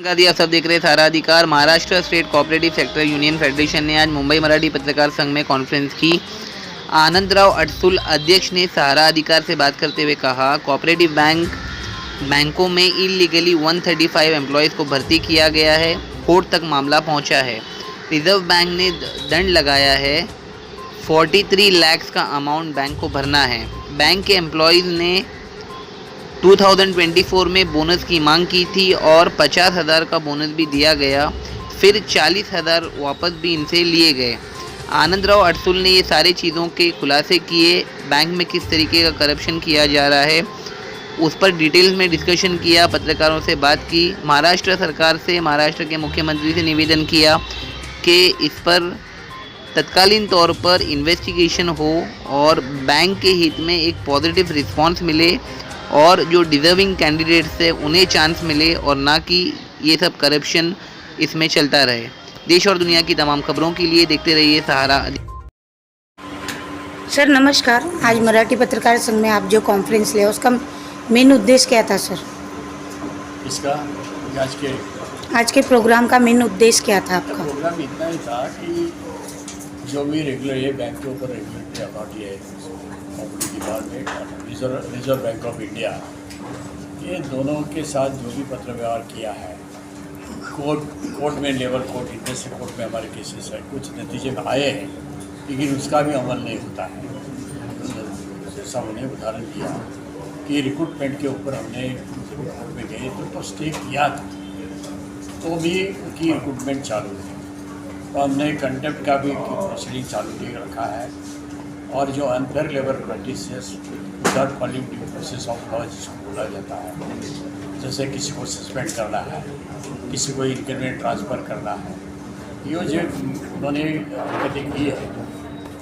नमस्कार जी, आप सब देख रहे हैं सारा अधिकार। Maharashtra state cooperative sector union federation ने आज मुंबई मराठी पत्रकार संघ में कॉन्फ्रेंस की। आनंदराव अडसुल अध्यक्ष ने सहारा अधिकार से बात करते हुए कहा, कोऑपरेटिव बैंकों में इलीगली 135 एम्प्लॉयज़ को भर्ती किया गया है। कोर्ट तक मामला पहुंचा है। रिजर्व बैंक ने दंड लगाया है। 43 लाख का अमाउंट बैंक को भरना है। बैंक के एम्प्लॉयज़ ने 2024 में बोनस की मांग की थी और 50,000 का बोनस भी दिया गया। फिर 40,000 वापस भी इनसे लिए गए। आनंदराव अडसुल ने ये सारी चीज़ों के खुलासे किए। बैंक में किस तरीके का करप्शन किया जा रहा है उस पर डिटेल्स में डिस्कशन किया, पत्रकारों से बात की। महाराष्ट्र सरकार से, महाराष्ट्र के मुख्यमंत्री से निवेदन किया कि इस पर तत्कालीन तौर पर इन्वेस्टिगेशन हो और बैंक के हित में एक पॉजिटिव रिस्पांस मिले और जो डिज़र्विंग कैंडिडेट्स है उन्हें चांस मिले और ना कि ये सब करप्शन इसमें चलता रहे। देश और दुनिया की तमाम खबरों के लिए देखते रहिए सहारा। सर नमस्कार, आज मराठी पत्रकार संघ में आप जो कॉन्फ्रेंस लिया उसका मेन उद्देश्य क्या था सर? इसका आज के प्रोग्राम का मेन उद्देश्य क्या था आपका? प्रोग्राम इतना ही था कि जो भी रेगुलर ये बैंक के ऊपर रेगुलेटरी अथॉरिटी है cooperative department, reserve bank of India, ये दोनों के साथ जो भी पत्र व्यवहार किया है, कोर्ट में लेवल कोर्ट, इंडस्ट्री कोर्ट में हमारे केसेस है, कुछ नतीजे में आए हैं लेकिन उसका भी अमल नहीं होता है। जैसा उन्हें उदाहरण दिया कि रिक्रूटमेंट के ऊपर हमने कोर्ट में गए तो स्टे किया था तो भी उनकी रिक्रूटमेंट चालू है। तो हमने कंटेम्प्ट का भी प्रोसीडिंग चालू नहीं रखा है और जो unfair labour practices without following due process of law जिसको बोला जाता है, जैसे किसी को सस्पेंड करना है, किसी को इनकन्वीनियंट ट्रांसफ़र करना है, ये जो उन्होंने हरकतें की है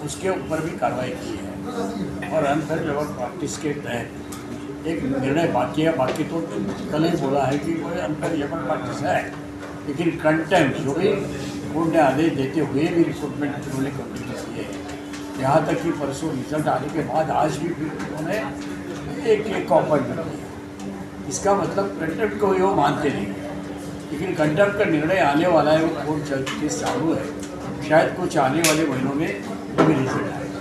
उसके ऊपर भी कार्रवाई की है। और अनफेयर लेबर प्रैक्टिस के तहत एक निर्णय बाकी है। बाकी तो कल ही बोला है कि कोई अनफेयर लेबर प्रैक्टिस है, लेकिन कंटेम्प्ट जो भी कोर्ट ने आदेश देते हुए भी रिक्रूटमेंट उन्होंने कंप्लीट किए है। यहाँ तक कि परसों रिजल्ट आने के बाद आज भी उन्होंने एक अपॉइंटमेंट किया। इसका मतलब कंटेम्प्ट को वो मानते नहीं, लेकिन कंटेम्प्ट का निर्णय आने वाला है, वो कोर्ट जज केस चालू है, शायद कुछ आने वाले महीनों में भी रिजल्ट आएगा।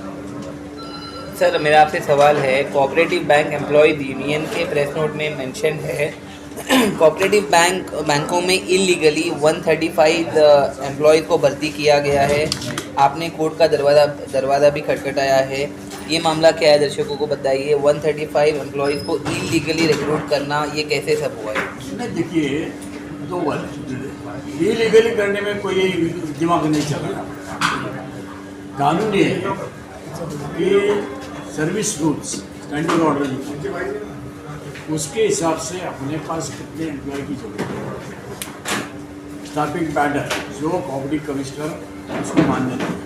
सर मेरा आपसे सवाल है, कोऑपरेटिव बैंक एम्प्लॉयज़ यूनियन के प्रेस नोट में मेंशन है कोऑपरेटिव बैंकों में इलीगली 135 एम्प्लॉयज़ को भर्ती किया गया है। आपने कोर्ट का दरवाज़ा भी खटखटाया है। ये मामला क्या है, दर्शकों को बताइए। 135 एम्प्लॉयज़ को इलीगली रिक्रूट करना, ये कैसे सब हुआ है? नहीं, देखिए, दो बात इलीगली करने में कोई दिमाग नहीं चल रहा। कानून ये है कि सर्विस रूल्स, स्टैंडिंग ऑर्डर, उसके हिसाब से अपने पास कितने एम्प्लॉय की जरूरत है। स्टाफिंग पैटर्न जो कोऑपरेटिव कमिश्नर उसको मान्य नहीं,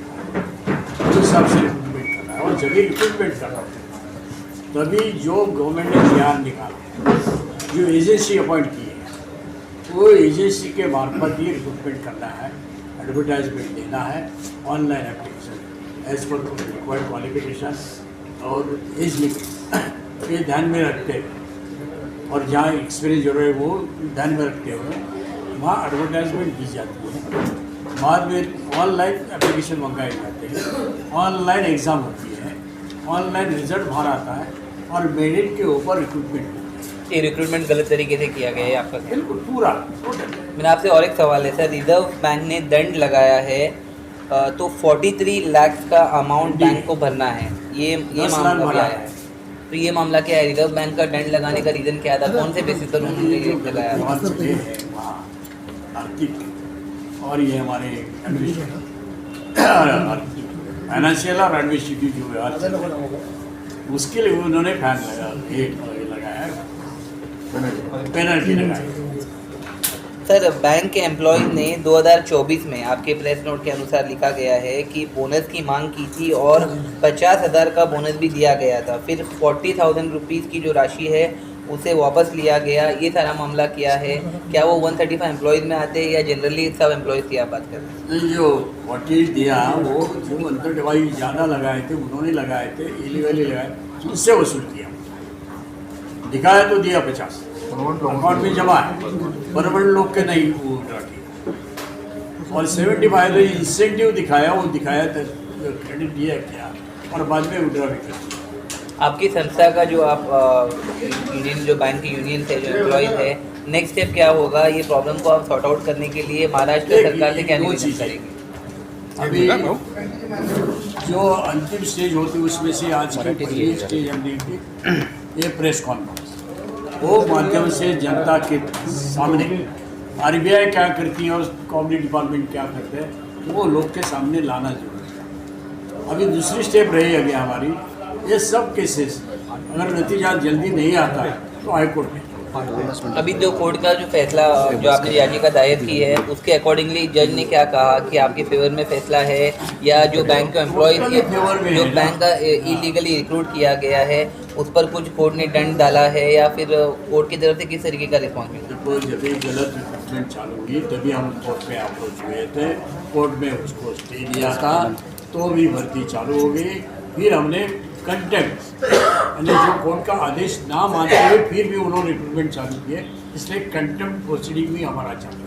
उस हिसाब से रिक्रूटमेंट करना है। और जब भी रिक्रूटमेंट कर रहा है तभी जो गवर्नमेंट ने तैयार निकाला, जो एजेंसी अपॉइंट की है, वो एजेंसी के मार्फत ही रिक्रूटमेंट करना है, एडवर्टाइजमेंट देना है, online application as per required qualification और एज लिमिट ये ध्यान में रखते हैं और जहाँ एक्सपीरियंस जरूर है वो ध्यान में रखते हुए वहाँ एडवर्टाइजमेंट दी जाती है। बाद में ऑनलाइन एप्लीकेशन मंगाए जाते हैं, ऑनलाइन एग्ज़ाम होती है, ऑनलाइन रिजल्ट बाहर आता है और मेरिट के ऊपर रिक्रूटमेंट। ये रिक्रूटमेंट गलत तरीके से किया गया है आपका? बिल्कुल पूरा। मेरा आपसे और एक सवाल है सर, रिजर्व बैंक ने दंड लगाया है तो 43 लाख का अमाउंट बैंक को भरना है, ये मामला भी आया है। तो ये मामला क्या है? रिजर्व बैंक का दंड लगाने का रीज़न क्या था? कौन से बेसिस पर उन्होंने लगाया? आर्थिक और ये हमारे फाइनेंशियल और एडमिनिस्ट्रेटिव जो व्यवहार उसके लिए उन्होंने फैन लगाया, पेनल्टी लगाई। सर बैंक के एम्प्लॉयज़ ने 2024 में आपके प्रेस नोट के अनुसार लिखा गया है कि बोनस की मांग की थी और 50,000 का बोनस भी दिया गया था। फिर 40,000 रुपीज़ की जो राशि है उसे वापस लिया गया। ये सारा मामला क्या है? क्या वो 135 एम्प्लॉयज़ में आते हैं या जनरली सब एम्प्लॉयज़ की आप बात कर रहे हैं? नहीं, जो 40 दिया वो जो अंतर डिवाइस ज़्यादा लगाए थे उन्होंने लगाए थे, इलीगली लगाए, उससे वसूल किया। दिखाया तो दिया 50, अकाउंट में जमा है, परमानेंट लोग के नहीं वो विड्रॉ किया। और 75 इंसेंटिव दिखाया, वो दिखाया था क्रेडिट दिया क्या, और बाद में विड्रॉ भी कर दिया। आपकी संस्था का जो आप यूनियन, जो बैंक की यूनियन है, जो एम्प्लॉयज़ है, नेक्स्ट स्टेप क्या होगा? ये प्रॉब्लम को आप सॉर्ट आउट करने के लिए महाराष्ट्र सरकार से क्या निवेदन करेंगे? अभी जो अंतिम स्टेज होती है उसमें से आज की पहली स्टेज हमने की, ये प्रेस कॉन्फ्रेंस, वो माध्यम से जनता के सामने आरबीआई क्या करती है और कॉमर्स डिपार्टमेंट क्या करते हैं वो लोग के सामने लाना जरूरी है। अभी दूसरी स्टेप रही अभी हमारी, ये सब केसेस अगर नतीजा जल्दी नहीं आता है तो हाईकोर्ट में। अभी जो कोर्ट का जो फैसला, जो आपने याचिका दायर की है, उसके अकॉर्डिंगली जज ने क्या कहा कि आपके फेवर में फैसला है, या जो बैंक का एम्प्लॉय जो बैंक का इलीगली रिक्रूट किया गया है उस पर कुछ कोर्ट ने दंड डाला है, या फिर कोर्ट की तरफ से किस तरीके का रिस्पॉन्स मिला? देखो, जब भी गलत रिक्रूटमेंट चालू हुई तभी हम कोर्ट में अप्रोच हुए थे, कोर्ट में उसको स्टे दिया था, तो भी भर्ती चालू हो गई। फिर हमने कंटेम्प्ट यानी जो कोर्ट का आदेश ना मानते हुए फिर भी उन्होंने रिक्रूटमेंट चालू किए, इसलिए कंटेम्प्ट प्रोसीडिंग भी हमारा चालू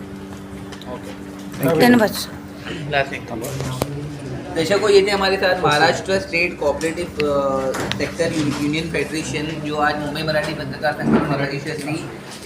है। धन्यवाद। दर्शकों, ये थे हमारे साथ Maharashtra state cooperative sector union federation, जो आज मुंबई मराठी पत्रकार संघ में मराठी थी।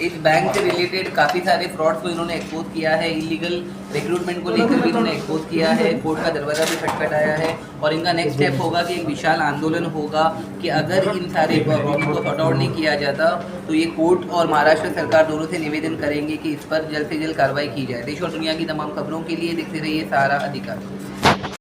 इस बैंक से रिलेटेड काफ़ी सारे फ्रॉड्स को इन्होंने एक्सपोज किया है, इलीगल रिक्रूटमेंट को लेकर भी इन्होंने एक्सपोज किया है, कोर्ट का दरवाज़ा भी खटखटाया है, और इनका नेक्स्ट स्टेप होगा कि एक विशाल आंदोलन होगा कि अगर इन सारे प्रॉब्लम को सॉर्ट आउट नहीं किया जाता तो ये कोर्ट और महाराष्ट्र सरकार दोनों से निवेदन करेंगे कि इस पर जल्द से जल्द कार्रवाई की जाए। देश और दुनिया की तमाम खबरों के लिए देखते रहिए सहारा अधिकार।